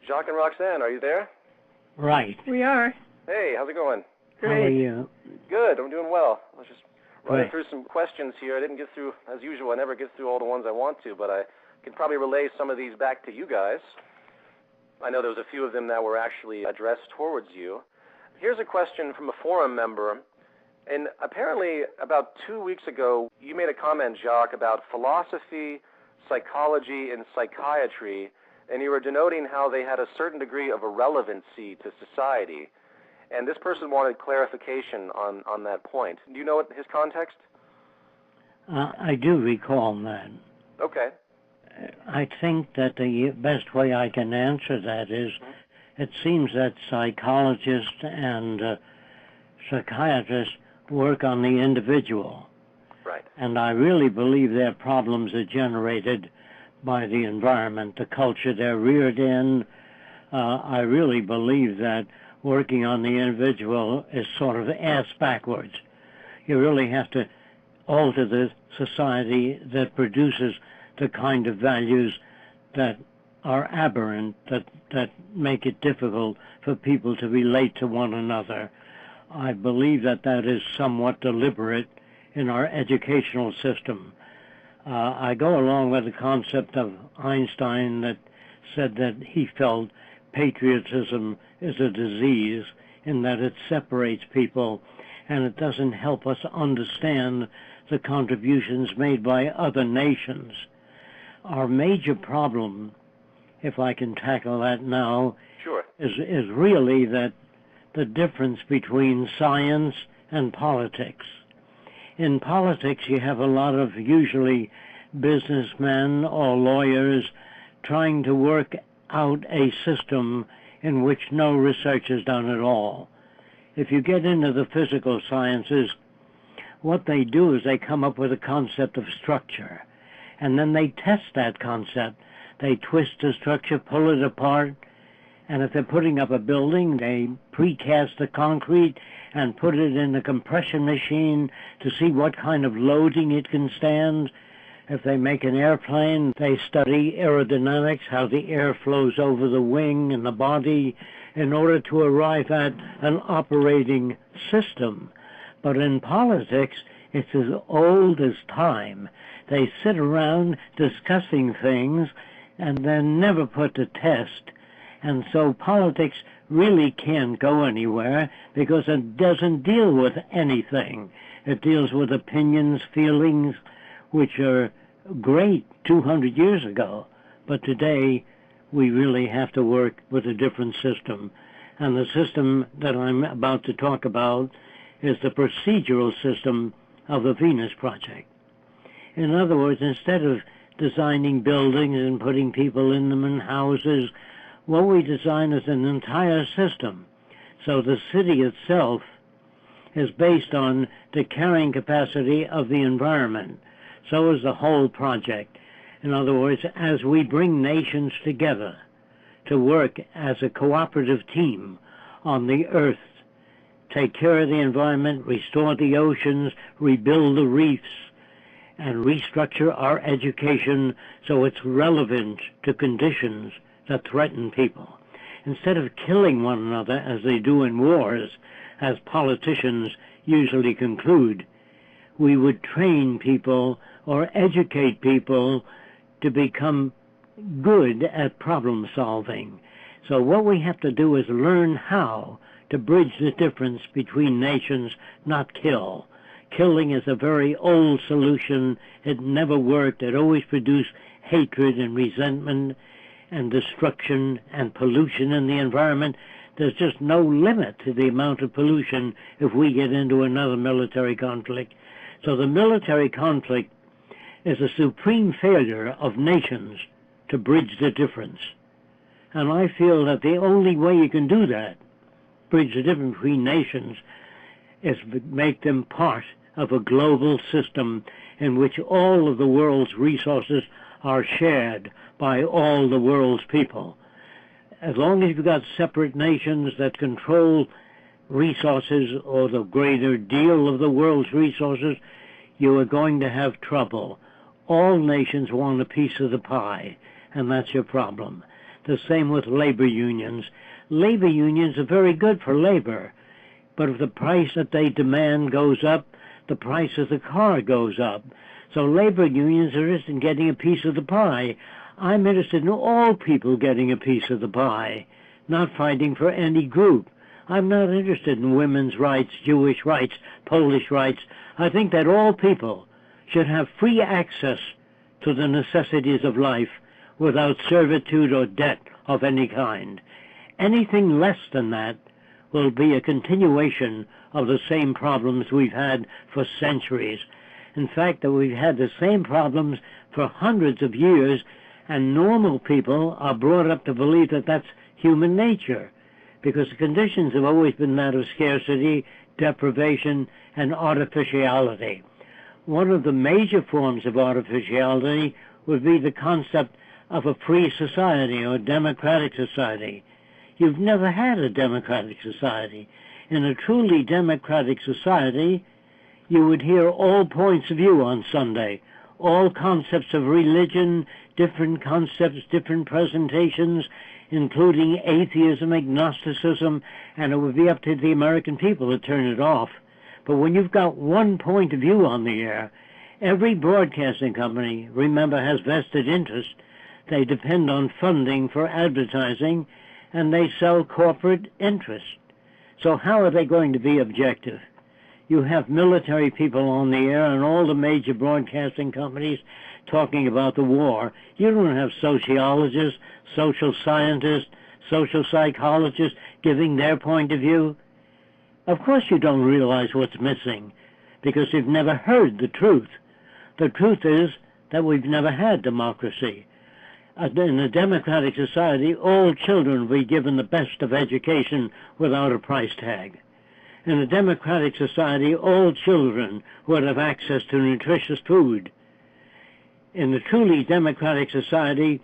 Jacque and Roxanne, are you there? Right. We are. Hey, how's it going? Great. How are you? Good, I'm doing well. I was just running Great. through some questions here. I didn't get through, as usual, I never get through all the ones I want to, but I can probably relay some of these back to you guys. I know there was a few of them that were actually addressed towards you. Here's a question from a forum member. And apparently, about 2 weeks ago, you made a comment, Jacque, about philosophy, psychology, and psychiatry, and you were denoting how they had a certain degree of irrelevancy to society. And this person wanted clarification on that point. Do you know what his context? I do recall that. Okay. I think that the best way I can answer that is it seems that psychologists and psychiatrists work on the individual. Right. And I really believe their problems are generated by the environment, the culture they're reared in. I really believe that working on the individual is sort of ass backwards. You really have to alter the society that produces the kind of values that are aberrant, that make it difficult for people to relate to one another. I believe that that is somewhat deliberate in our educational system. I go along with the concept of Einstein that said that he felt patriotism is a disease in that it separates people and it doesn't help us understand the contributions made by other nations. Our major problem, if I can tackle that now, Sure. is really that the difference between science and politics. In politics, you have a lot of usually businessmen or lawyers trying to work out a system in which no research is done at all. If you get into the physical sciences, what they do is they come up with a concept of structure, and then they test that concept. They twist the structure, pull it apart, and if they're putting up a building, they precast the concrete and put it in a compression machine to see what kind of loading it can stand. If they make an airplane, they study aerodynamics, how the air flows over the wing and the body in order to arrive at an operating system. But in politics, it's as old as time. They sit around discussing things and then never put to test. And so politics really can't go anywhere because it doesn't deal with anything. It deals with opinions, feelings, which are great 200 years ago. But today, we really have to work with a different system. And the system that I'm about to talk about is the procedural system of the Venus Project. In other words, instead of designing buildings and putting people in them in houses, what we design is an entire system. So the city itself is based on the carrying capacity of the environment. So is the whole project. In other words, as we bring nations together to work as a cooperative team on the earth, take care of the environment, restore the oceans, rebuild the reefs, and restructure our education so it's relevant to conditions that threaten people. Instead of killing one another as they do in wars, as politicians usually conclude, we would train people or educate people to become good at problem solving. So what we have to do is learn how to bridge the difference between nations, not kill. Killing is a very old solution. It never worked. It always produced hatred and resentment and destruction and pollution in the environment. There's just no limit to the amount of pollution if we get into another military conflict. So the military conflict is a supreme failure of nations to bridge the difference. And I feel that the only way you can do that, bridge the difference between nations, is to make them part of a global system in which all of the world's resources are shared by all the world's people. As long as you've got separate nations that control resources or the greater deal of the world's resources, you are going to have trouble. All nations want a piece of the pie, and that's your problem. The same with labor unions. Labor unions are very good for labor, but if the price that they demand goes up, the price of the car goes up. So labor unions are interested in getting a piece of the pie. I'm interested in all people getting a piece of the pie, not fighting for any group. I'm not interested in women's rights, Jewish rights, Polish rights. I think that all people should have free access to the necessities of life without servitude or debt of any kind. Anything less than that will be a continuation of the same problems we've had for centuries. In fact, that we've had the same problems for hundreds of years, and normal people are brought up to believe that that's human nature, because the conditions have always been that of scarcity, deprivation, and artificiality. One of the major forms of artificiality would be the concept of a free society or a democratic society. You've never had a democratic society. In a truly democratic society, you would hear all points of view on Sunday, all concepts of religion, different concepts, different presentations, including atheism, agnosticism, and it would be up to the American people to turn it off. But when you've got one point of view on the air, every broadcasting company, remember, has vested interest. They depend on funding for advertising, and they sell corporate interest. So how are they going to be objective? You have military people on the air and all the major broadcasting companies talking about the war. You don't have sociologists, social scientists, social psychologists giving their point of view. Of course you don't realize what's missing, because you've never heard the truth. The truth is that we've never had democracy. In a democratic society, all children will be given the best of education without a price tag. In a democratic society, all children would have access to nutritious food. In a truly democratic society,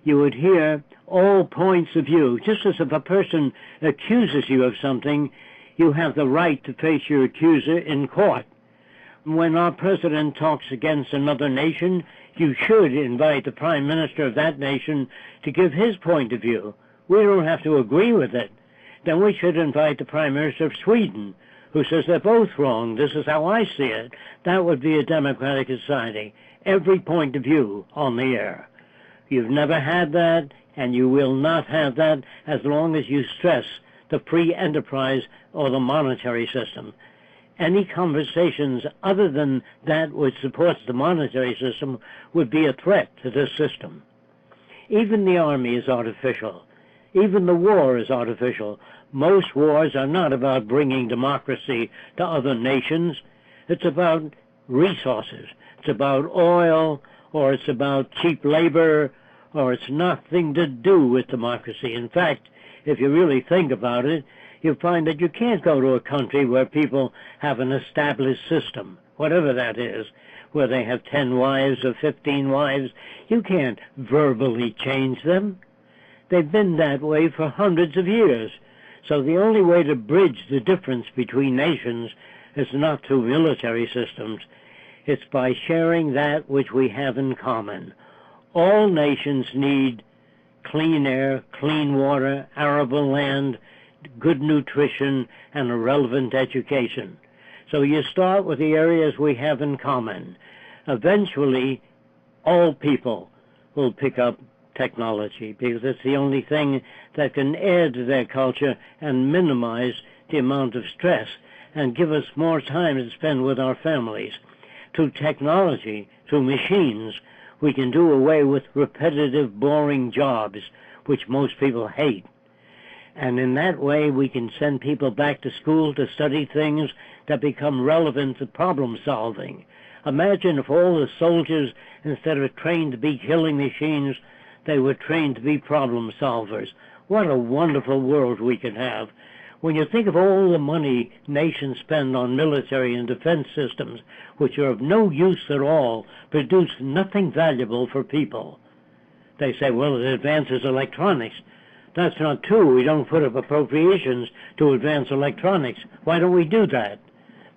you would hear all points of view. Just as if a person accuses you of something, you have the right to face your accuser in court. When our president talks against another nation, you should invite the prime minister of that nation to give his point of view. We don't have to agree with it. Then we should invite the prime minister of Sweden, who says they're both wrong. This is how I see it. That would be a democratic society. Every point of view on the air. You've never had that, and you will not have that as long as you stress the free enterprise or the monetary system. Any conversations other than that which supports the monetary system would be a threat to this system. Even the army is artificial. Even the war is artificial. Most wars are not about bringing democracy to other nations. It's about resources. It's about oil, or it's about cheap labor, or it's nothing to do with democracy. In fact, if you really think about it, you find that you can't go to a country where people have an established system, whatever that is, where they have 10 wives or 15 wives. You can't verbally change them. They've been that way for hundreds of years. So the only way to bridge the difference between nations is not through military systems. It's by sharing that which we have in common. All nations need clean air, clean water, arable land, good nutrition, and a relevant education. So you start with the areas we have in common. Eventually, all people will pick up technology, because it's the only thing that can add to their culture and minimize the amount of stress and give us more time to spend with our families. Through technology, through machines, we can do away with repetitive, boring jobs, which most people hate. And in that way, we can send people back to school to study things that become relevant to problem solving. Imagine if all the soldiers, instead of trained to be killing machines, they were trained to be problem solvers. What a wonderful world we could have. When you think of all the money nations spend on military and defense systems, which are of no use at all, produce nothing valuable for people. They say, well, it advances electronics. That's not true. We don't put up appropriations to advance electronics. Why don't we do that?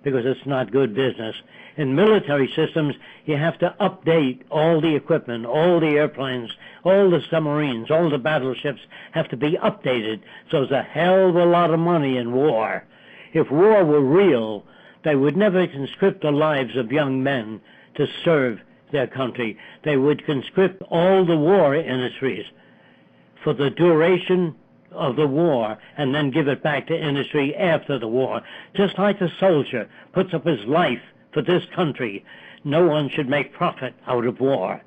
because it's not good business. In military systems, you have to update all the equipment, all the airplanes, all the submarines, all the battleships have to be updated. So there's a hell of a lot of money in war. If war were real, they would never conscript the lives of young men to serve their country. They would conscript all the war industries for the duration of the war and then give it back to industry after the war. Just like a soldier puts up his life for this country, no one should make profit out of war.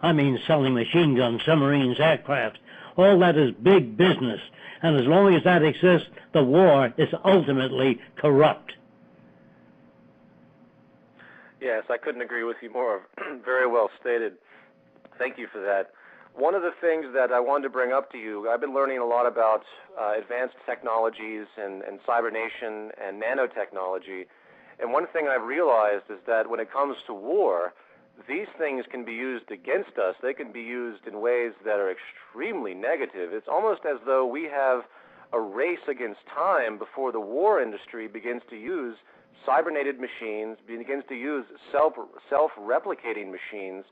I mean selling machine guns, submarines, aircraft, all that is big business. And as long as that exists, the war is ultimately corrupt. Yes, I couldn't agree with you more. Very well stated. Thank you for that. One of the things that I wanted to bring up to you, I've been learning a lot about advanced technologies and cybernation and nanotechnology. And one thing I've realized is that when it comes to war, these things can be used against us. They can be used in ways that are extremely negative. It's almost as though we have a race against time before the war industry begins to use cybernated machines, begins to use self-replicating machines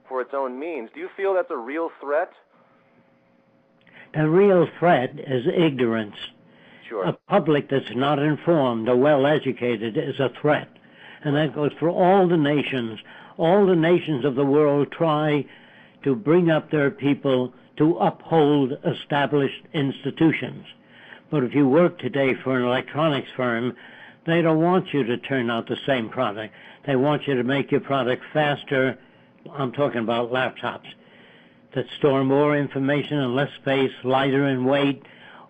for its own means. Do you feel that's a real threat? The real threat is ignorance. Sure. A public that's not informed or well educated is a threat. And that goes for all the nations. All the nations of the world try to bring up their people to uphold established institutions. But if you work today for an electronics firm, they don't want you to turn out the same product. They want you to make your product faster. I'm talking about laptops that store more information in less space, lighter in weight.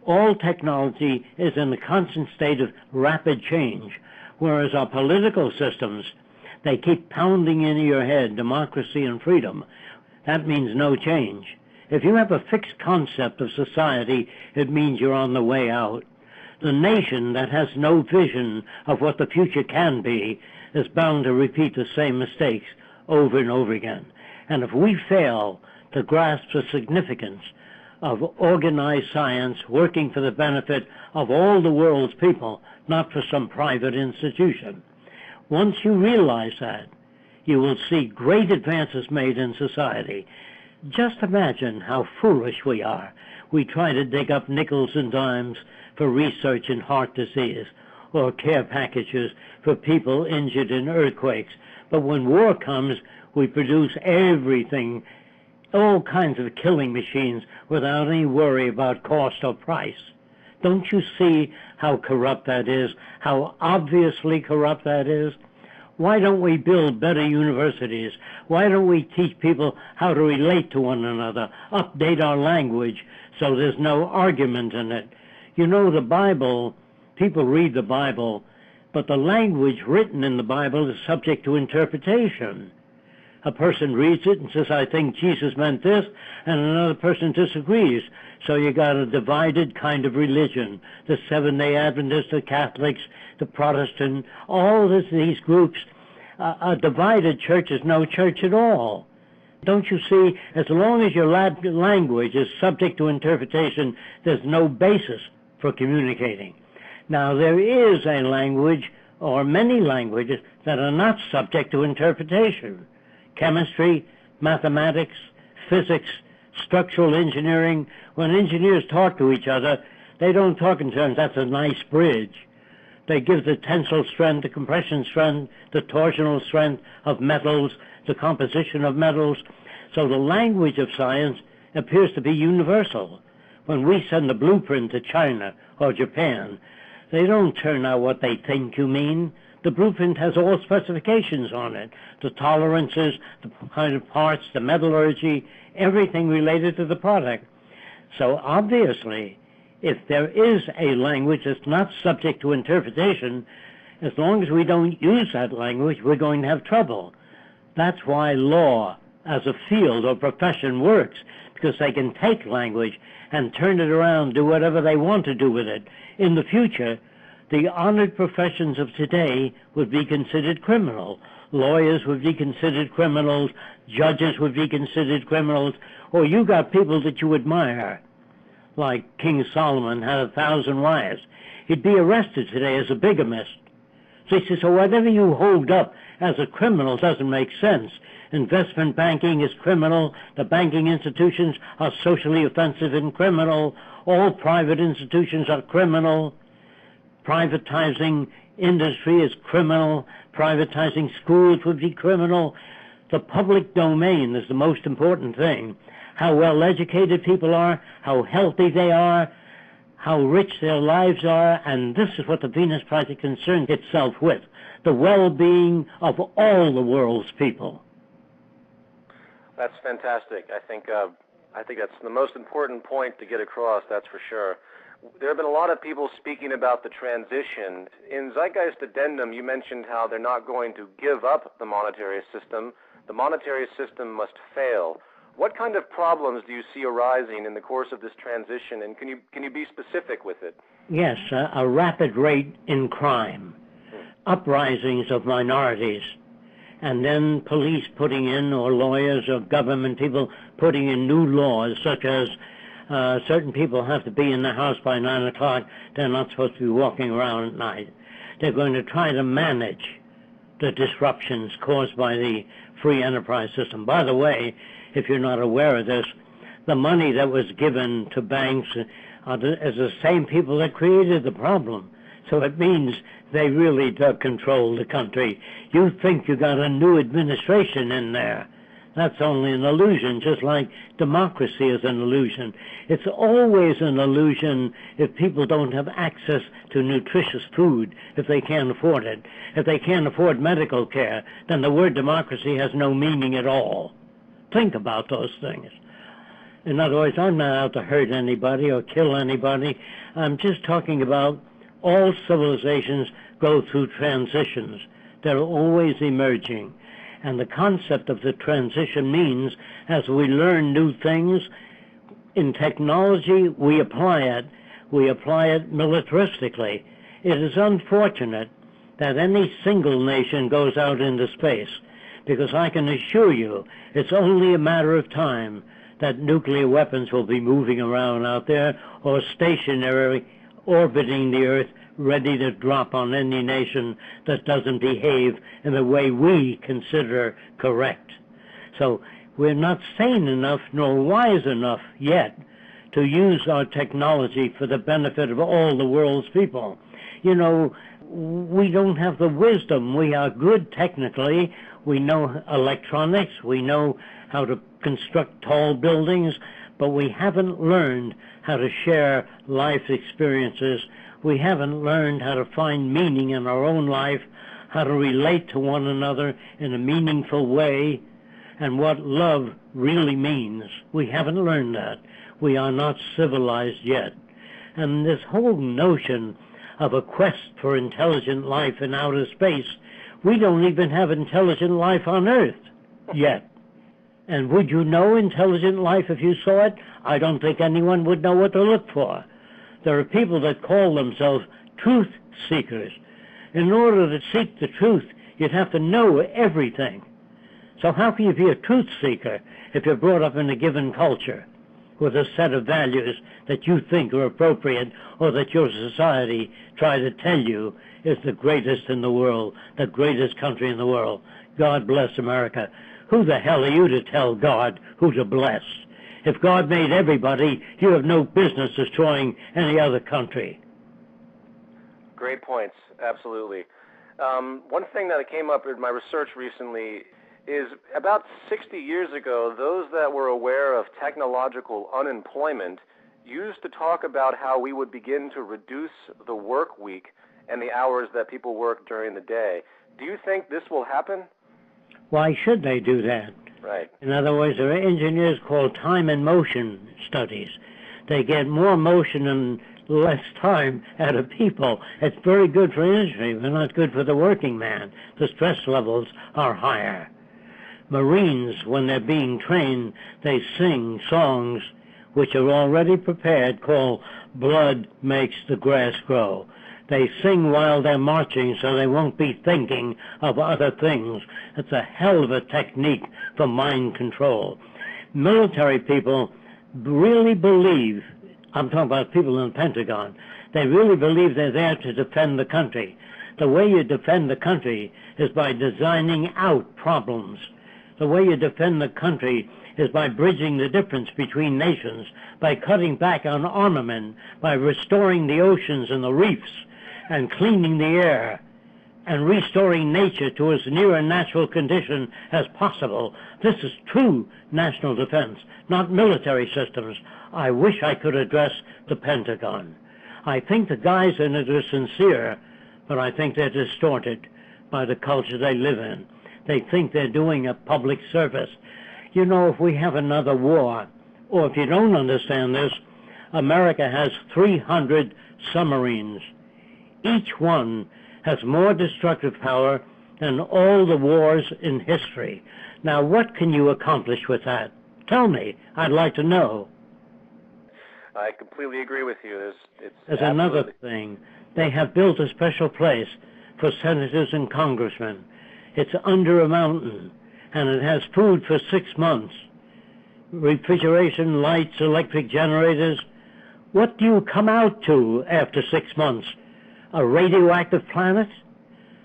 All technology is in a constant state of rapid change, whereas our political systems, they keep pounding into your head democracy and freedom. That means no change. If you have a fixed concept of society, it means you're on the way out. The nation that has no vision of what the future can be is bound to repeat the same mistakes over and over again. And if we fail to grasp the significance of organized science working for the benefit of all the world's people, not for some private institution, once you realize that, you will see great advances made in society. Just imagine how foolish we are. We try to dig up nickels and dimes for research in heart disease or care packages for people injured in earthquakes. But when war comes, we produce everything, all kinds of killing machines without any worry about cost or price. Don't you see how corrupt that is, how obviously corrupt that is? Why don't we build better universities? Why don't we teach people how to relate to one another, update our language so there's no argument in it? You know, the Bible, people read the Bible, but the language written in the Bible is subject to interpretation. A person reads it and says, I think Jesus meant this, and another person disagrees. So you got a divided kind of religion. The Seventh-day Adventists, the Catholics, the Protestant, all these groups. A divided church is no church at all. Don't you see, as long as your language is subject to interpretation, there's no basis for communicating. Now, there is a language, or many languages, that are not subject to interpretation. Chemistry, mathematics, physics, structural engineering. When engineers talk to each other, they don't talk in terms, that's a nice bridge. They give the tensile strength, the compression strength, the torsional strength of metals, the composition of metals. So the language of science appears to be universal. When we send a blueprint to China or Japan, they don't turn out what they think you mean. The blueprint has all specifications on it, the tolerances, the kind of parts, the metallurgy, everything related to the product. So obviously, if there is a language that's not subject to interpretation, as long as we don't use that language, we're going to have trouble. That's why law as a field or profession works, because they can take language and turn it around, do whatever they want to do with it. In the future, the honored professions of today would be considered criminal. Lawyers would be considered criminals, judges would be considered criminals, or you got people that you admire, like King Solomon had 1,000 wives. He'd be arrested today as a bigamist. So he says, so whatever you hold up as a criminal doesn't make sense. Investment banking is criminal. The banking institutions are socially offensive and criminal. All private institutions are criminal. Privatizing industry is criminal. Privatizing schools would be criminal. The public domain is the most important thing. How well educated people are, how healthy they are, how rich their lives are, and this is what the Venus Project concerns itself with, the well-being of all the world's people. That's fantastic. I think that's the most important point to get across, that's for sure. There have been a lot of people speaking about the transition. In Zeitgeist Addendum, you mentioned how they're not going to give up the monetary system. The monetary system must fail. What kind of problems do you see arising in the course of this transition, and can you be specific with it? Yes, a rapid rate in crime, uprisings of minorities, and then police putting in, or lawyers or government people putting in new laws, such as certain people have to be in the house by 9 o'clock. They're not supposed to be walking around at night. They're going to try to manage the disruptions caused by the free enterprise system. By the way, if you're not aware of this, the money that was given to banks is the same people that created the problem. So it means they really do control the country. You think you got a new administration in there. That's only an illusion, just like democracy is an illusion. It's always an illusion if people don't have access to nutritious food, if they can't afford it. If they can't afford medical care, then the word democracy has no meaning at all. Think about those things. In other words, I'm not out to hurt anybody or kill anybody. I'm just talking about all civilizations go through transitions. They're always emerging. And the concept of the transition means, as we learn new things, in technology, we apply it. We apply it militaristically. It is unfortunate that any single nation goes out into space, because I can assure you it's only a matter of time that nuclear weapons will be moving around out there, or stationary, orbiting the Earth, ready to drop on any nation that doesn't behave in the way we consider correct. So we're not sane enough nor wise enough yet to use our technology for the benefit of all the world's people. You know, we don't have the wisdom. We are good technically. We know electronics. We know how to construct tall buildings, but we haven't learned how to share life experiences. We haven't learned how to find meaning in our own life, how to relate to one another in a meaningful way, and what love really means. We haven't learned that. We are not civilized yet. And this whole notion of a quest for intelligent life in outer space, we don't even have intelligent life on Earth yet. And would you know intelligent life if you saw it? I don't think anyone would know what to look for. There are people that call themselves truth seekers. In order to seek the truth, you'd have to know everything. So how can you be a truth seeker if you're brought up in a given culture with a set of values that you think are appropriate, or that your society try to tell you is the greatest in the world, the greatest country in the world? God bless America. Who the hell are you to tell God who to bless? If God made everybody, you have no business destroying any other country. Great points, absolutely. One thing that came up in my research recently is about 60 years ago, those that were aware of technological unemployment used to talk about how we would begin to reduce the work week and the hours that people work during the day. Do you think this will happen? Why should they do that? Right. In other words, there are engineers called time and motion studies. They get more motion and less time out of people. It's very good for industry, but not good for the working man. The stress levels are higher. Marines, when they're being trained, they sing songs which are already prepared, called Blood Makes the Grass Grow. They sing while they're marching so they won't be thinking of other things. It's a hell of a technique for mind control. Military people really believe, I'm talking about people in the Pentagon, they really believe they're there to defend the country. The way you defend the country is by designing out problems. The way you defend the country is by bridging the difference between nations, by cutting back on armament, by restoring the oceans and the reefs, and cleaning the air, and restoring nature to as near a natural condition as possible. This is true national defense, not military systems. I wish I could address the Pentagon. I think the guys in it are sincere, but I think they're distorted by the culture they live in. They think they're doing a public service. You know, if we have another war, or if you don't understand this, America has 300 submarines. Each one has more destructive power than all the wars in history. Now, what can you accomplish with that? Tell me. I'd like to know. I completely agree with you. There's another thing. They have built a special place for senators and congressmen. It's under a mountain, and it has food for 6 months. Refrigeration, lights, electric generators. What do you come out to after 6 months? A radioactive planet?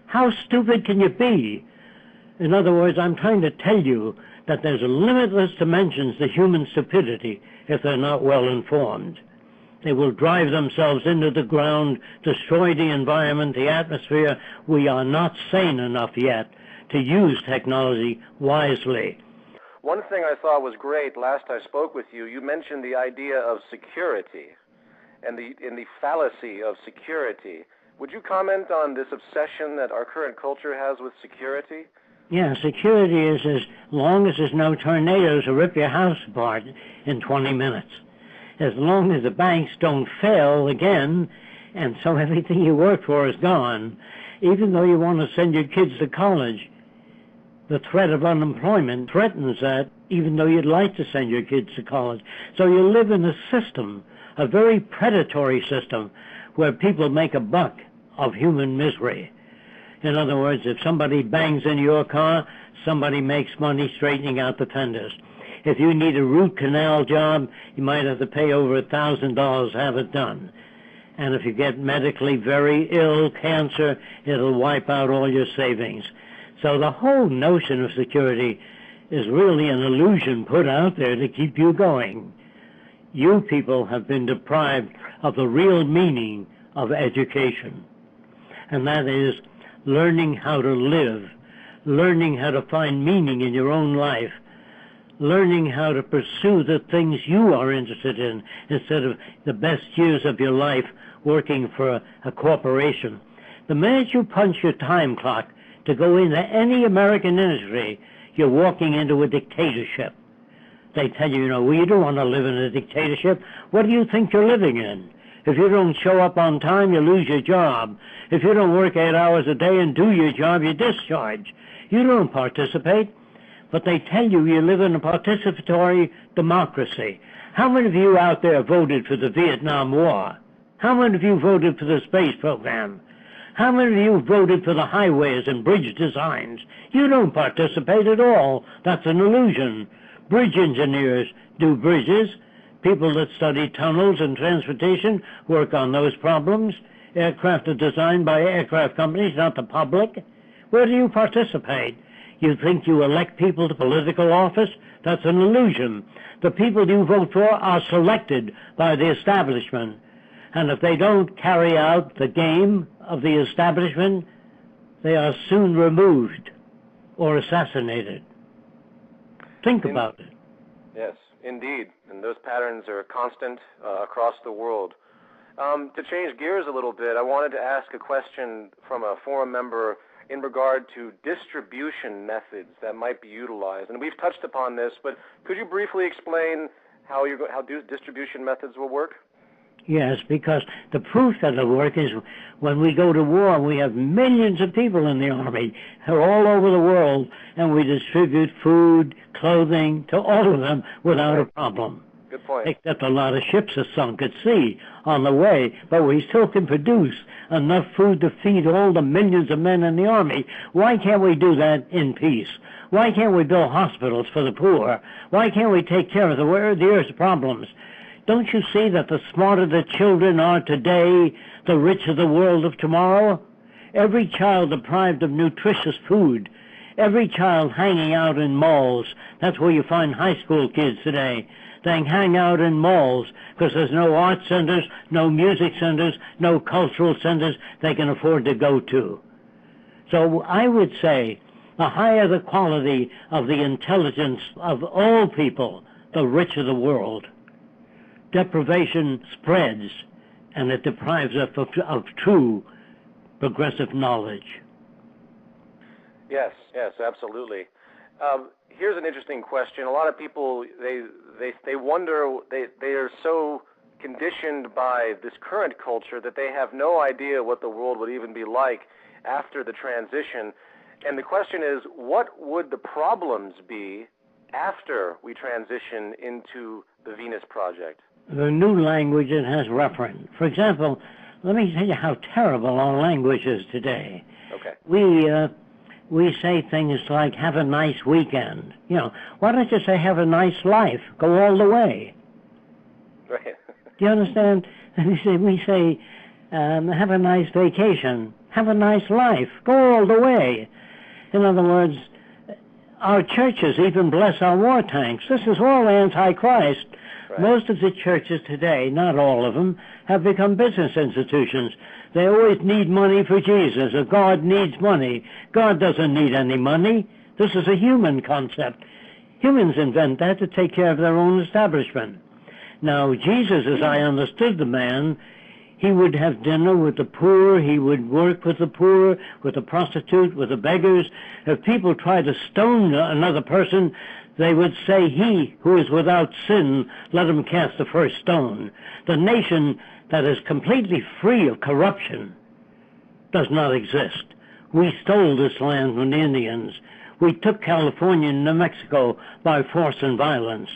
How stupid can you be? In other words, I'm trying to tell you that there's limitless dimensions to human stupidity if they're not well informed. They will drive themselves into the ground, destroy the environment, the atmosphere. We are not sane enough yet to use technology wisely. One thing I thought was great last I spoke with you, you mentioned the idea of security and the fallacy of security. Would you comment on this obsession that our current culture has with security? Yeah, security is as long as there's no tornadoes to rip your house apart in 20 minutes. As long as the banks don't fail again, and so everything you worked for is gone, even though you want to send your kids to college, the threat of unemployment threatens that, even though you'd like to send your kids to college. So you live in a system, a very predatory system, where people make a buck of human misery. In other words, if somebody bangs in your car, somebody makes money straightening out the fenders. If you need a root canal job, you might have to pay over $1,000 to have it done. And if you get medically very ill, cancer, it'll wipe out all your savings. So the whole notion of security is really an illusion put out there to keep you going. You people have been deprived of the real meaning of education, and that is learning how to live, learning how to find meaning in your own life, learning how to pursue the things you are interested in instead of the best years of your life working for a corporation. The minute you punch your time clock to go into any American industry, you're walking into a dictatorship. They tell you, well, you don't want to live in a dictatorship. What do you think you're living in? If you don't show up on time, you lose your job. If you don't work 8 hours a day and do your job, you're discharged. You don't participate. But they tell you you live in a participatory democracy. How many of you out there voted for the Vietnam War? How many of you voted for the space program? How many of you voted for the highways and bridge designs? You don't participate at all. That's an illusion. Bridge engineers do bridges. People that study tunnels and transportation work on those problems. Aircraft are designed by aircraft companies, not the public. Where do you participate? You think you elect people to political office? That's an illusion. The people you vote for are selected by the establishment. And if they don't carry out the game of the establishment, they are soon removed or assassinated. Think about it. Yes, indeed. And those patterns are constant across the world. To change gears a little bit, I wanted to ask a question from a forum member in regard to distribution methods that might be utilized. And we've touched upon this, but could you briefly explain how distribution methods will work? Yes, because the proof that it'll work is when we go to war, we have millions of people in the Army. They're all over the world, and we distribute food, clothing to all of them without a problem. Good point. Except a lot of ships are sunk at sea on the way, but we still can produce enough food to feed all the millions of men in the Army. Why can't we do that in peace? Why can't we build hospitals for the poor? Why can't we take care of the earth's problems? Don't you see that the smarter the children are today, the richer the world of tomorrow? every child deprived of nutritious food, every child hanging out in malls. That's where you find high school kids today. They hang out in malls because there's no art centers, no music centers, no cultural centers they can afford to go to. So I would say the higher the quality of the intelligence of all people, the richer the world. Deprivation spreads, and it deprives us of true progressive knowledge. Yes, absolutely. Here's an interesting question. A lot of people, they wonder, they are so conditioned by this current culture that they have no idea what the world would even be like after the transition. And the question is, what would the problems be after we transition into the Venus Project? The new language it has reference. For example, let me tell you how terrible our language is today. Okay. We say things like, have a nice weekend. You know, why don't you say, have a nice life? Go all the way. Right. Do you understand? We say, have a nice vacation. Have a nice life. Go all the way. In other words, our churches even bless our war tanks. This is all anti-Christ. Right. Most of the churches today, not all of them, have become business institutions. They always need money for Jesus, or God needs money. God doesn't need any money. This is a human concept. Humans invent that to take care of their own establishment. Now, Jesus, as I understood the man, he would have dinner with the poor, he would work with the poor, with the prostitute, with the beggars. If people tried to stone another person, they would say, he who is without sin, let him cast the first stone. The nation that is completely free of corruption does not exist. We stole this land from the Indians. We took California and New Mexico by force and violence.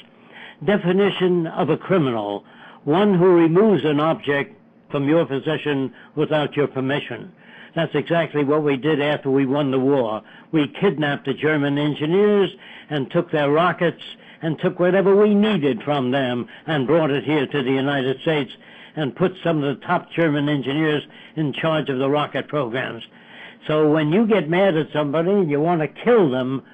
Definition of a criminal: one who removes an object from your possession without your permission. That's exactly what we did after we won the war. We kidnapped the German engineers and took their rockets and took whatever we needed from them and brought it here to the United States and put some of the top German engineers in charge of the rocket programs. So when you get mad at somebody and you want to kill them,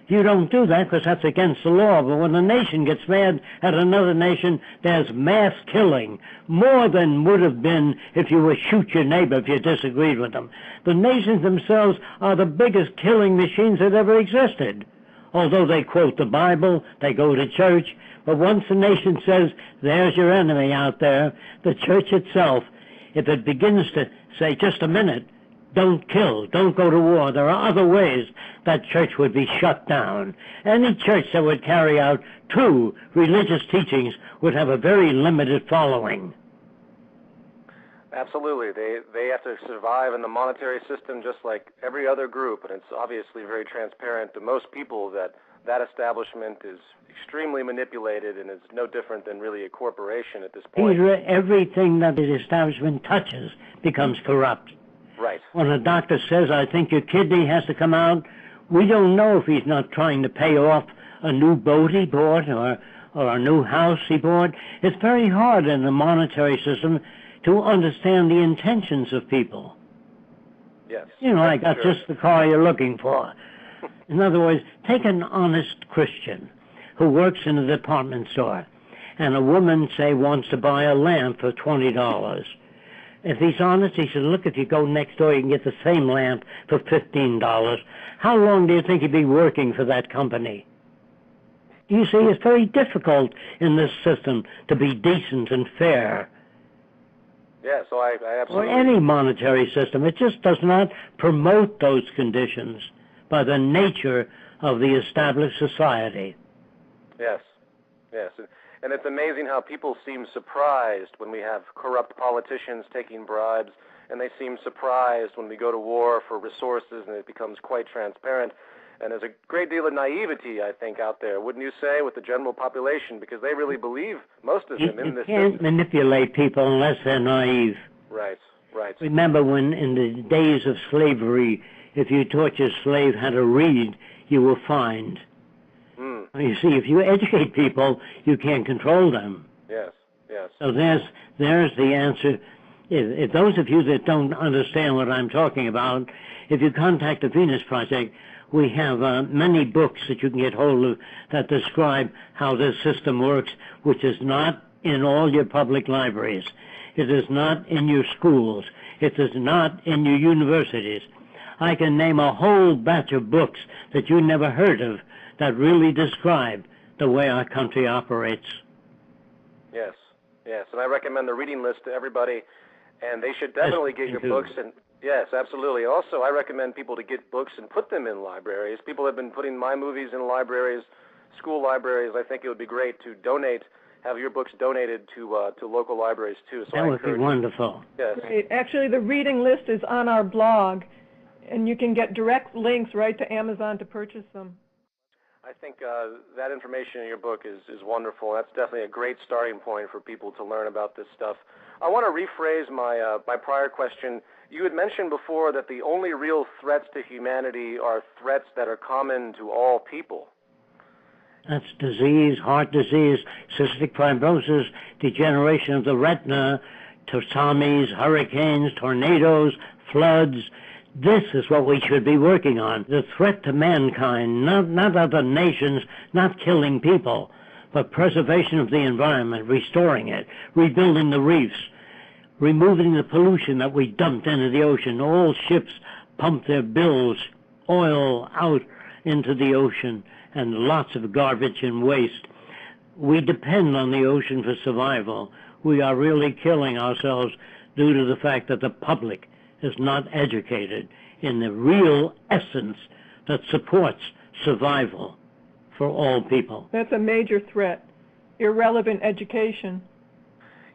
you don't do that because that's against the law. But when a nation gets mad at another nation, there's mass killing, more than would have been if you would shoot your neighbor if you disagreed with them. The nations themselves are the biggest killing machines that ever existed. Although they quote the Bible, they go to church, but once the nation says, there's your enemy out there, the church itself, if it begins to say, just a minute, don't kill, don't go to war, there are other ways, that church would be shut down. Any church that would carry out true religious teachings would have a very limited following. Absolutely. They have to survive in the monetary system just like every other group, and it's obviously very transparent to most people that establishment is extremely manipulated and is no different than really a corporation at this point. Everything that the establishment touches becomes corrupt. Right. When a doctor says, I think your kidney has to come out, we don't know if he's not trying to pay off a new boat he bought or a new house he bought. It's very hard in the monetary system to understand the intentions of people. Yes. You know, I got just the car you're looking for. In other words, take an honest Christian who works in a department store, and a woman, say, wants to buy a lamp for $20. If he's honest, he said, look, if you go next door, you can get the same lamp for $15. How long do you think he'd be working for that company? You see, it's very difficult in this system to be decent and fair. Yeah, so I absolutely... Or any monetary system. It just does not promote those conditions by the nature of the established society. Yes. And it's amazing how people seem surprised when we have corrupt politicians taking bribes, and they seem surprised when we go to war for resources, and it becomes quite transparent. And there's a great deal of naivety, I think, out there, wouldn't you say, with the general population, because they really believe, most of them, in this system. You can't manipulate people unless they're naive. Right. Remember when in the days of slavery, if you taught your slave how to read, you were fined. You see, if you educate people, you can't control them. Yes. So there's the answer. if those of you that don't understand what I'm talking about, if you contact the Venus Project, we have many books that you can get hold of that describe how this system works, which is not in all your public libraries. It is not in your schools. It is not in your universities. I can name a whole batch of books that you never heard of that really describe the way our country operates. Yes, yes, and I recommend the reading list to everybody, and they should definitely get your books. And yes, absolutely. Also, I recommend people to get books and put them in libraries. People have been putting my movies in libraries, school libraries. I think it would be great to have your books donated to local libraries too. So that would be wonderful. Yes. Great. Actually, the reading list is on our blog, and you can get direct links right to Amazon to purchase them. I think that information in your book is wonderful. That's definitely a great starting point for people to learn about this stuff. I want to rephrase my prior question. You had mentioned before that the only real threats to humanity are threats that are common to all people. That's disease, heart disease, cystic fibrosis, degeneration of the retina, tsunamis, hurricanes, tornadoes, floods. This is what we should be working on. The threat to mankind, not other nations, not killing people, but preservation of the environment, restoring it, rebuilding the reefs, removing the pollution that we dumped into the ocean. All ships pump their bilge, oil out into the ocean, and lots of garbage and waste. We depend on the ocean for survival. We are really killing ourselves due to the fact that the public is not educated in the real essence that supports survival for all people. That's a major threat. Irrelevant education.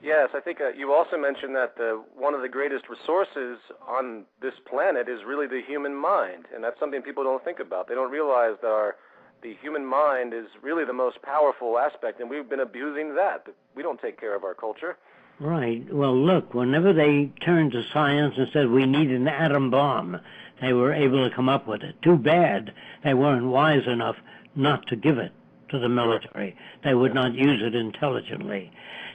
Yes, I think you also mentioned that one of the greatest resources on this planet is really the human mind, and that's something people don't think about. They don't realize that the human mind is really the most powerful aspect, and we've been abusing that. We don't take care of our culture. Right. Well, look, whenever they turned to science and said we need an atom bomb, they were able to come up with it. Too bad they weren't wise enough not to give it to the military. They would not use it intelligently.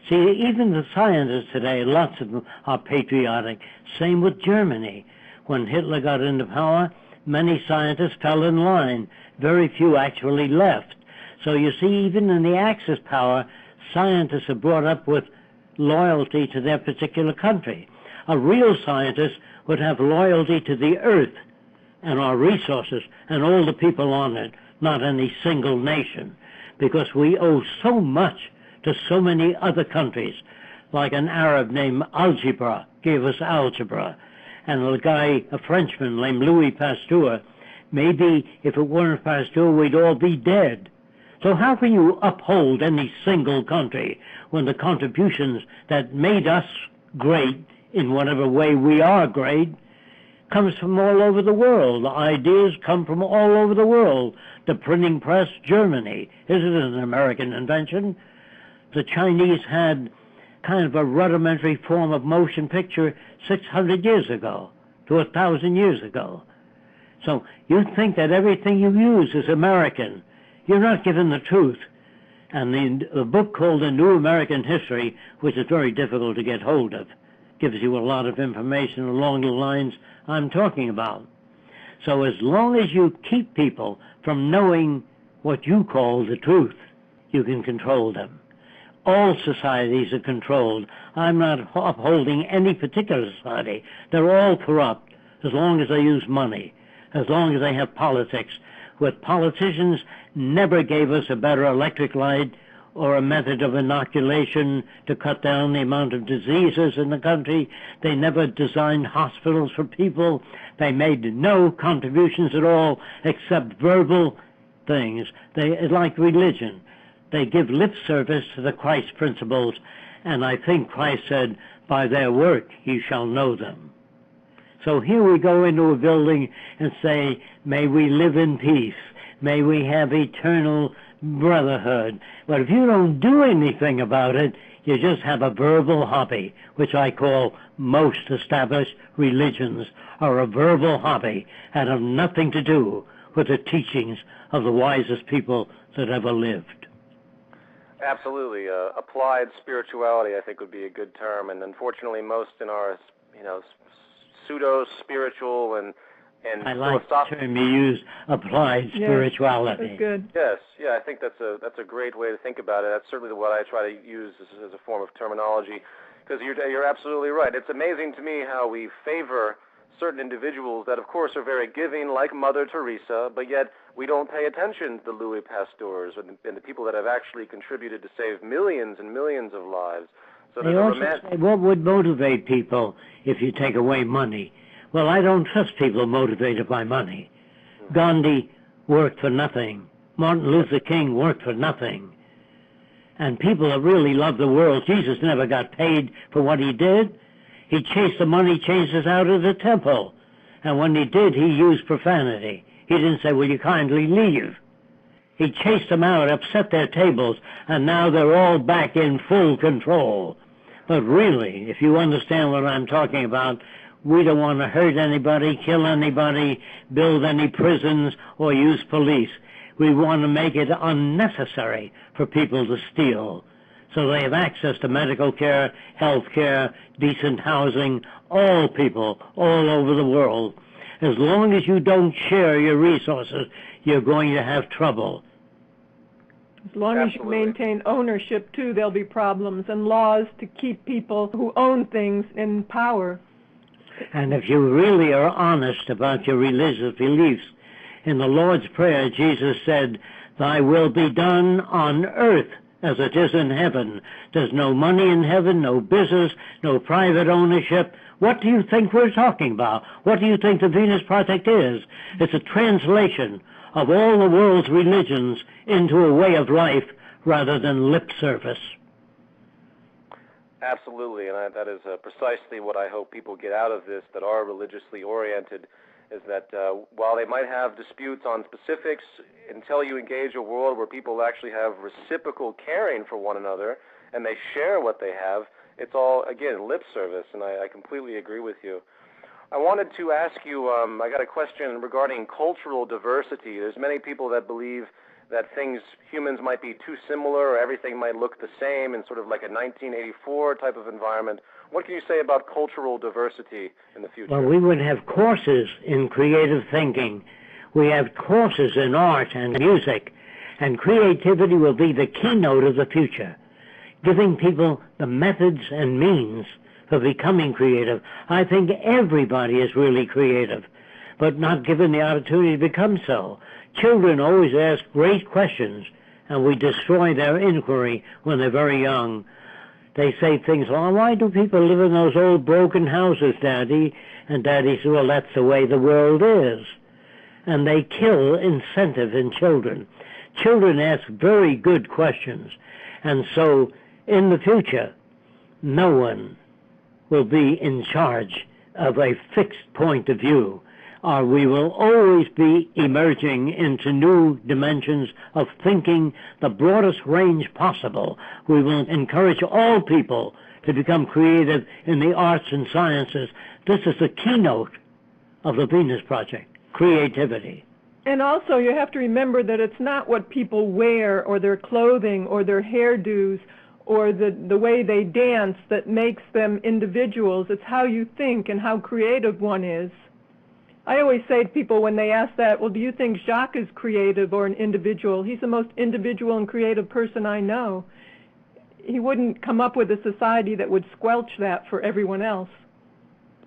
See, even the scientists today, lots of them are patriotic. Same with Germany. When Hitler got into power, many scientists fell in line. Very few actually left. So you see, even in the Axis power, scientists are brought up with loyalty to their particular country. A real scientist would have loyalty to the earth and our resources and all the people on it, not any single nation, because we owe so much to so many other countries. Like an Arab named Algebra gave us algebra, and a Frenchman named Louis Pasteur. Maybe if it weren't Pasteur, we'd all be dead. So how can you uphold any single country when the contributions that made us great in whatever way we are great comes from all over the world? The ideas come from all over the world. The printing press, Germany, isn't an American invention. The Chinese had kind of a rudimentary form of motion picture 600 years ago to 1,000 years ago. So you think that everything you use is American. You're not given the truth. And the book called The New American History, which is very difficult to get hold of, gives you a lot of information along the lines I'm talking about. So as long as you keep people from knowing what you call the truth, you can control them. All societies are controlled. I'm not upholding any particular society. They're all corrupt as long as they use money, as long as they have politics. With politicians never gave us a better electric light or a method of inoculation to cut down the amount of diseases in the country. They never designed hospitals for people. They made no contributions at all except verbal things. It's like religion. They give lip service to the Christ principles, and I think Christ said, by their work you shall know them. So here we go into a building and say, may we live in peace. May we have eternal brotherhood. But if you don't do anything about it, you just have a verbal hobby, which I call most established religions are a verbal hobby and have nothing to do with the teachings of the wisest people that ever lived. Absolutely. Applied spirituality, I think, would be a good term. And unfortunately, most in our, pseudo-spiritual and I like the term you use, applied spirituality. That's good. Yes, yeah, I think that's a great way to think about it. That's certainly what I try to use as a form of terminology, because you're absolutely right. It's amazing to me how we favor certain individuals that, of course, are very giving, like Mother Teresa, but yet we don't pay attention to the Louis Pasteurs and the people that have actually contributed to save millions and millions of lives. So they also say, what would motivate people if you take away money? Well, I don't trust people motivated by money. Gandhi worked for nothing. Martin Luther King worked for nothing. And people that really love the world, Jesus never got paid for what he did. He chased the money changers out of the temple. And when he did, he used profanity. He didn't say, will you kindly leave? He chased them out, upset their tables, and now they're all back in full control. But really, if you understand what I'm talking about, we don't want to hurt anybody, kill anybody, build any prisons, or use police. We want to make it unnecessary for people to steal, so they have access to medical care, health care, decent housing, all people, all over the world. As long as you don't share your resources, you're going to have trouble. As long as you maintain ownership, too, there'll be problems, and laws to keep people who own things in power. And if you really are honest about your religious beliefs, in the Lord's Prayer, Jesus said, thy will be done on earth as it is in heaven. There's no money in heaven, no business, no private ownership. What do you think we're talking about? What do you think the Venus Project is? It's a translation of all the world's religions into a way of life rather than lip service. Absolutely, and that is precisely what I hope people get out of this that are religiously oriented, is that while they might have disputes on specifics, until you engage a world where people actually have reciprocal caring for one another and they share what they have, it's all, again, lip service, and I completely agree with you. I wanted to ask you, I got a question regarding cultural diversity. There's many people that believe that humans might be too similar, or everything might look the same in sort of like a 1984 type of environment. What can you say about cultural diversity in the future? Well, we would have courses in creative thinking. We have courses in art and music, and creativity will be the keynote of the future, giving people the methods and means for becoming creative. I think everybody is really creative, but not given the opportunity to become so. Children always ask great questions, and we destroy their inquiry when they're very young. They say things, well, why do people live in those old broken houses, Daddy? And Daddy says, well, that's the way the world is. And they kill incentive in children. Children ask very good questions. And so, in the future, no one will be in charge of a fixed point of view. We will always be emerging into new dimensions of thinking, the broadest range possible. We will encourage all people to become creative in the arts and sciences. This is the keynote of the Venus Project, creativity. And also you have to remember that it's not what people wear or their clothing or their hairdos or the way they dance that makes them individuals. It's how you think and how creative one is. I always say to people when they ask that, well, do you think Jacque is creative or an individual? He's the most individual and creative person I know. He wouldn't come up with a society that would squelch that for everyone else.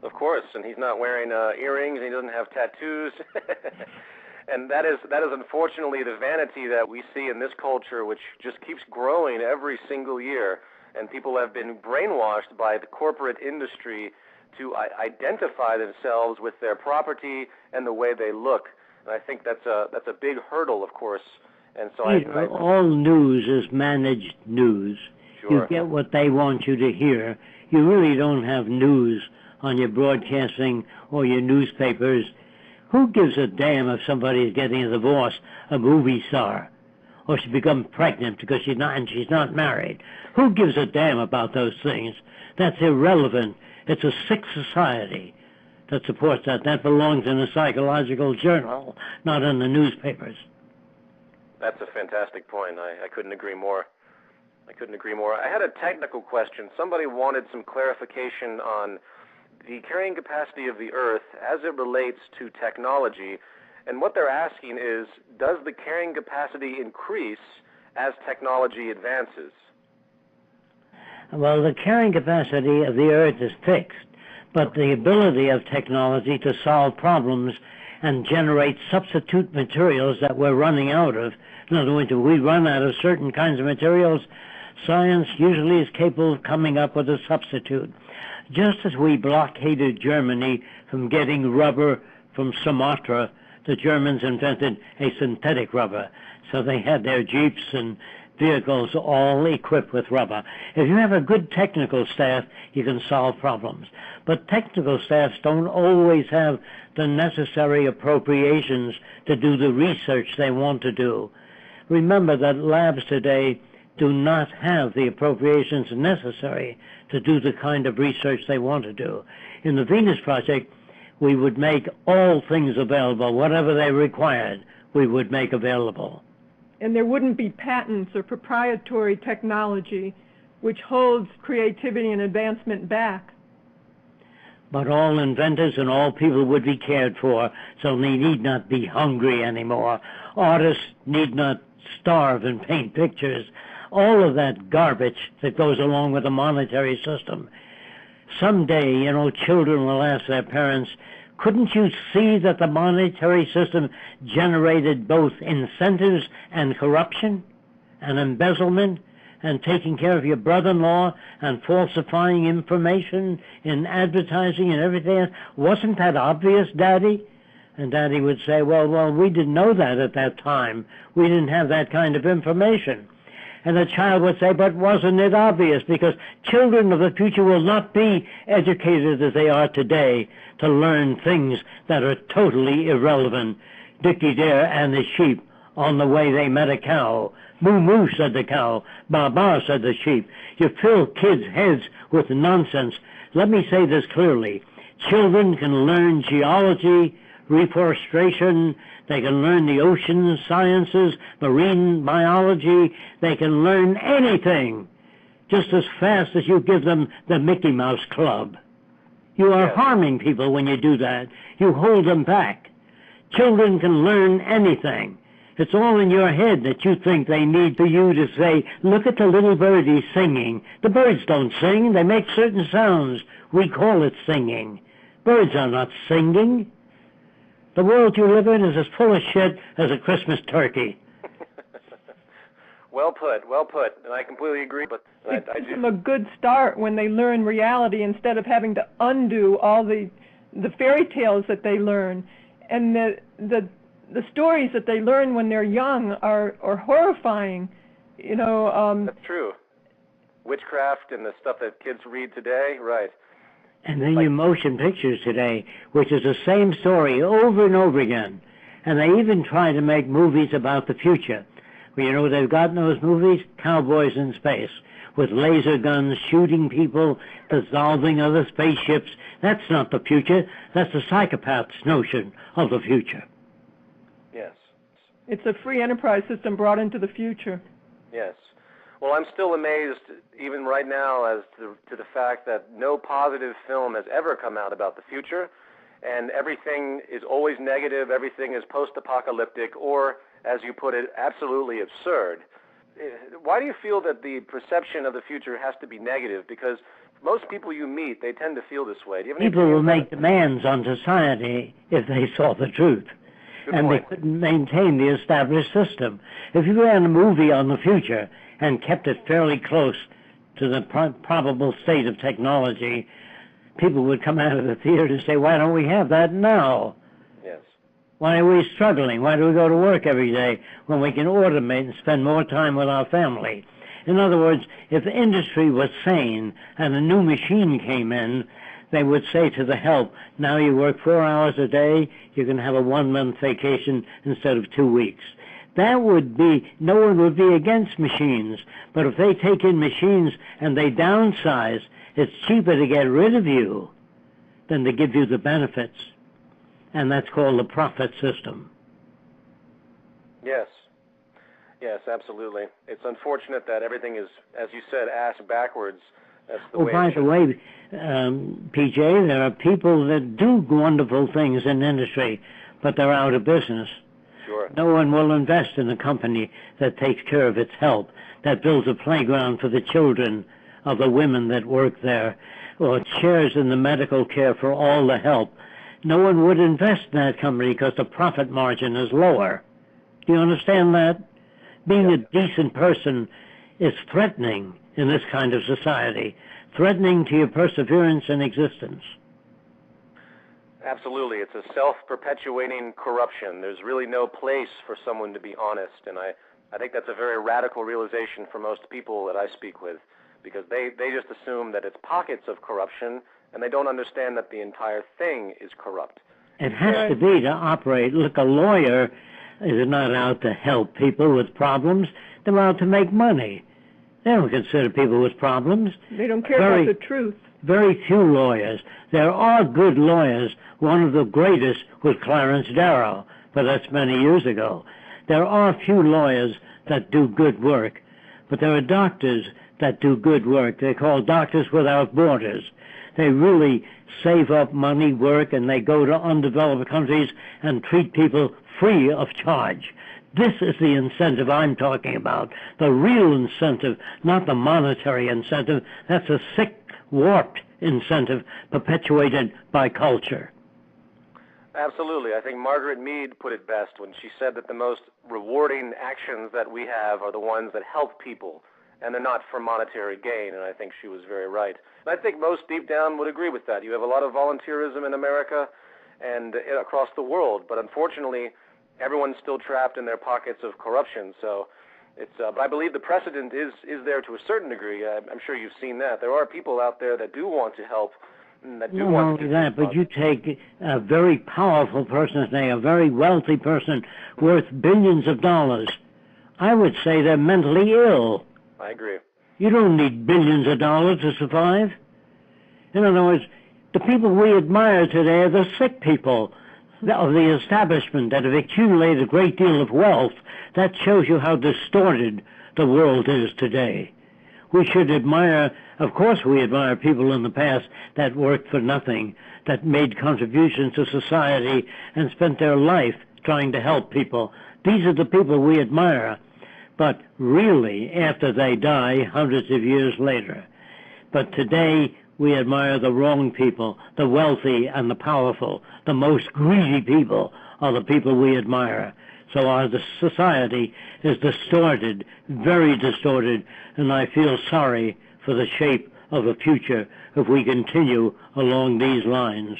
Of course, and he's not wearing earrings, and he doesn't have tattoos. And that is unfortunately the vanity that we see in this culture, which just keeps growing every single year. And people have been brainwashed by the corporate industry to identify themselves with their property and the way they look. And I think that's a big hurdle, of course. And so all news is managed news. Sure. You get what they want you to hear. You really don't have news on your broadcasting or your newspapers. Who gives a damn if somebody is getting a divorce, a movie star, or she becomes pregnant because she's not married? Who gives a damn about those things? That's irrelevant. It's a sick society that supports that. That belongs in a psychological journal, not in the newspapers. That's a fantastic point. I couldn't agree more. I couldn't agree more. I had a technical question. Somebody wanted some clarification on the carrying capacity of the Earth as it relates to technology. And what they're asking is, does the carrying capacity increase as technology advances? Well, the carrying capacity of the Earth is fixed, but the ability of technology to solve problems and generate substitute materials that we're running out of. In other words, if we run out of certain kinds of materials, science usually is capable of coming up with a substitute. Just as we blockaded Germany from getting rubber from Sumatra, the Germans invented a synthetic rubber. So they had their jeeps and vehicles all equipped with rubber. If you have a good technical staff, you can solve problems. But technical staffs don't always have the necessary appropriations to do the research they want to do. Remember that labs today do not have the appropriations necessary to do the kind of research they want to do. In the Venus Project, we would make all things available. Whatever they required, we would make available. And there wouldn't be patents or proprietary technology which holds creativity and advancement back. But all inventors and all people would be cared for, so they need not be hungry anymore. Artists need not starve and paint pictures. All of that garbage that goes along with the monetary system. Someday, children will ask their parents, couldn't you see that the monetary system generated both incentives and corruption and embezzlement and taking care of your brother-in-law and falsifying information in advertising and everything else? Wasn't that obvious, Daddy? And Daddy would say, well, we didn't know that at that time. We didn't have that kind of information. And the child would say, but wasn't it obvious? Because children of the future will not be educated as they are today to learn things that are totally irrelevant. Dickie Dare and the sheep on the way they met a cow. Moo moo, said the cow. Ba ba, said the sheep. You fill kids' heads with nonsense. Let me say this clearly. Children can learn geology, reforestation, they can learn the ocean sciences, marine biology, they can learn anything just as fast as you give them the Mickey Mouse Club. You are harming people when you do that. You hold them back. Children can learn anything. It's all in your head that you think they need for you to say, look at the little birdie singing. The birds don't sing, they make certain sounds. We call it singing. Birds are not singing. The world you live in is as full of shit as a Christmas turkey. Well put, and I completely agree. But it gives them a good start when they learn reality instead of having to undo all the fairy tales that they learn. And the stories that they learn when they're young are horrifying. That's true. Witchcraft and the stuff that kids read today, right. And then your motion pictures today, which is the same story over and over again. And they even try to make movies about the future. Well, they've got in those movies, cowboys in space, with laser guns shooting people, dissolving other spaceships. That's not the future. That's the psychopath's notion of the future. Yes. It's a free enterprise system brought into the future. Yes. Well, I'm still amazed, even right now, as to the fact that no positive film has ever come out about the future, and everything is always negative, everything is post-apocalyptic, or, as you put it, absolutely absurd. Why do you feel that the perception of the future has to be negative? Because most people you meet, they tend to feel this way. Do you have any people will make demands on society if they saw the truth. Good and point. They couldn't maintain the established system. If you ran a movie on the future and kept it fairly close to the probable state of technology, people would come out of the theater and say, why don't we have that now? Yes. Why are we struggling? Why do we go to work every day when we can automate and spend more time with our family? In other words, if the industry was sane and a new machine came in, they would say to the help, now you work 4 hours a day, you can have a 1-month vacation instead of 2 weeks. That would be, no one would be against machines. But if they take in machines and they downsize, it's cheaper to get rid of you than to give you the benefits. And that's called the profit system. Yes. Yes, absolutely. It's unfortunate that everything is, as you said, ass backwards. That's the way. By the way, PJ, there are people that do wonderful things in industry, but they're out of business. Sure. No one will invest in a company that takes care of its health, that builds a playground for the children of the women that work there, or shares in the medical care for all the help. No one would invest in that company because the profit margin is lower. Do you understand that? Being a decent person is threatening in this kind of society, threatening to your perseverance in existence. Absolutely. It's a self-perpetuating corruption. There's really no place for someone to be honest, and I think that's a very radical realization for most people that I speak with, because they just assume that it's pockets of corruption, and they don't understand that the entire thing is corrupt. It has to be to operate. Look, a lawyer is not out to help people with problems. They're out to make money. They don't consider people with problems. They don't care about the truth. Very few lawyers. There are good lawyers. One of the greatest was Clarence Darrow, but that's many years ago. There are few lawyers that do good work, but there are doctors that do good work. They're called Doctors Without Borders. They really save up money, work, and they go to undeveloped countries and treat people free of charge. This is the incentive I'm talking about, the real incentive, not the monetary incentive. That's a sick, warped incentive perpetuated by culture. Absolutely. I think Margaret Mead put it best when she said that the most rewarding actions that we have are the ones that help people, and they're not for monetary gain, and I think she was very right. And I think most deep down would agree with that. You have a lot of volunteerism in America and across the world, but unfortunately, everyone's still trapped in their pockets of corruption. So but I believe the precedent is there to a certain degree. I'm sure you've seen that. There are people out there that do want to help, and that do want to do that. But you take a very powerful person today, a very wealthy person worth billions of dollars. I would say they're mentally ill. I agree. You don't need billions of dollars to survive. In other words, the people we admire today are the sick people of the establishment that have accumulated a great deal of wealth. That shows you how distorted the world is today. We should admire, of course we admire people in the past that worked for nothing, that made contributions to society and spent their life trying to help people. These are the people we admire, but really after they die hundreds of years later. But today we admire the wrong people, the wealthy and the powerful. The most greedy people are the people we admire. So our society is distorted, very distorted, and I feel sorry for the shape of the future if we continue along these lines.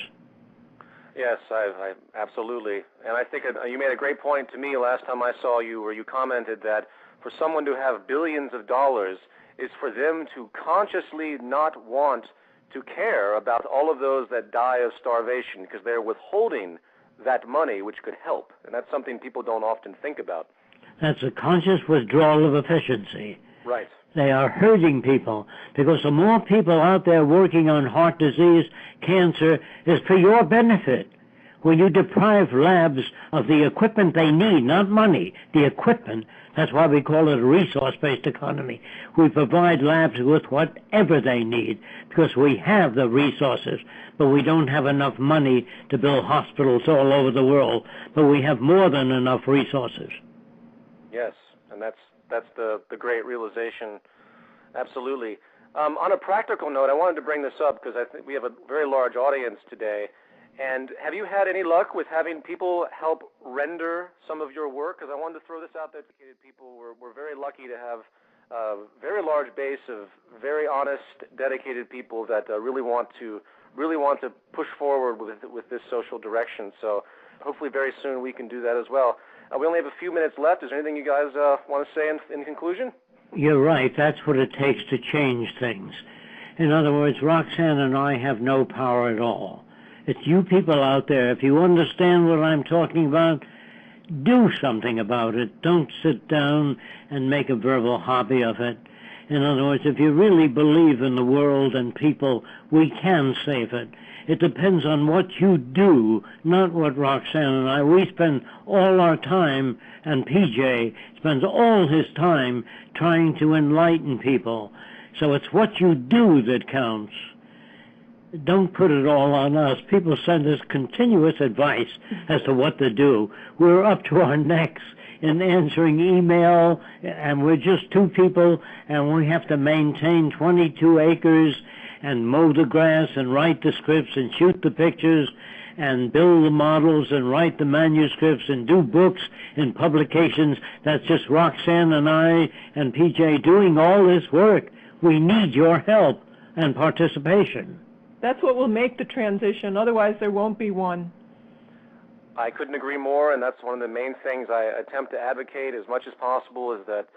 Yes, I absolutely. And I think you made a great point to me last time I saw you, where you commented that for someone to have billions of dollars is for them to consciously not want to care about all of those that die of starvation because they're withholding that money which could help. And that's something people don't often think about. That's a conscious withdrawal of efficiency. Right. They are hurting people because the more people out there working on heart disease, cancer, is for your benefit. When you deprive labs of the equipment they need, not money, the equipment, that's why we call it a resource-based economy. We provide labs with whatever they need because we have the resources, but we don't have enough money to build hospitals all over the world, but we have more than enough resources. Yes, and that's the great realization. Absolutely. On a practical note, I wanted to bring this up because I think we have a very large audience today. And have you had any luck with having people help render some of your work? Because I wanted to throw this out there to people. We're very lucky to have a very large base of very honest, dedicated people that really want to push forward with this social direction. So hopefully very soon we can do that as well. We only have a few minutes left. Is there anything you guys want to say in conclusion? You're right. That's what it takes to change things. In other words, Roxanne and I have no power at all. It's you people out there. If you understand what I'm talking about, do something about it. Don't sit down and make a verbal hobby of it. In other words, if you really believe in the world and people, we can save it. It depends on what you do, not what Roxanne and I, we spend all our time, and PJ spends all his time trying to enlighten people. So it's what you do that counts. Don't put it all on us. People send us continuous advice as to what to do. We're up to our necks in answering email, and we're just two people, and we have to maintain 22 acres and mow the grass and write the scripts and shoot the pictures and build the models and write the manuscripts and do books and publications. That's just Roxanne and I and PJ doing all this work. We need your help and participation. That's what will make the transition. Otherwise, there won't be one. I couldn't agree more, and that's one of the main things I attempt to advocate as much as possible, is that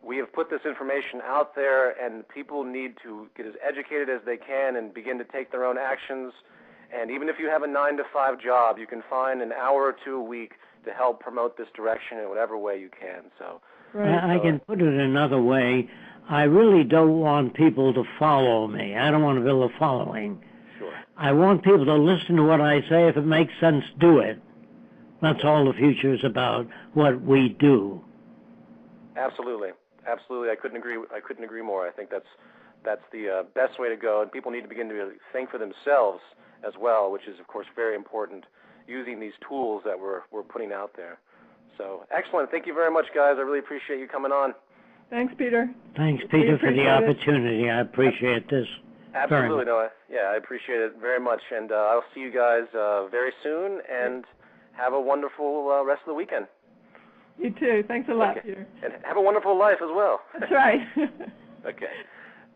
we have put this information out there, and people need to get as educated as they can and begin to take their own actions. And even if you have a 9-to-5 job, you can find an hour or two a week to help promote this direction in whatever way you can. So, I can put it another way. I really don't want people to follow me. I don't want to build a following. Sure. I want people to listen to what I say. If it makes sense, do it. That's all the future is about, what we do. Absolutely. Absolutely. I couldn't agree more. I think that's the best way to go, and people need to begin to think for themselves as well, which is, of course, very important, using these tools that we're putting out there. So, excellent. Thank you very much, guys. I really appreciate you coming on. Thanks, Peter. Thanks, Peter, for the opportunity. I appreciate this. Absolutely. No, I appreciate it very much, and I'll see you guys very soon, and have a wonderful rest of the weekend. You too. Thanks a lot, Peter. And have a wonderful life as well. That's right. Okay.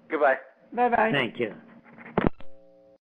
Goodbye. Bye-bye. Thank you.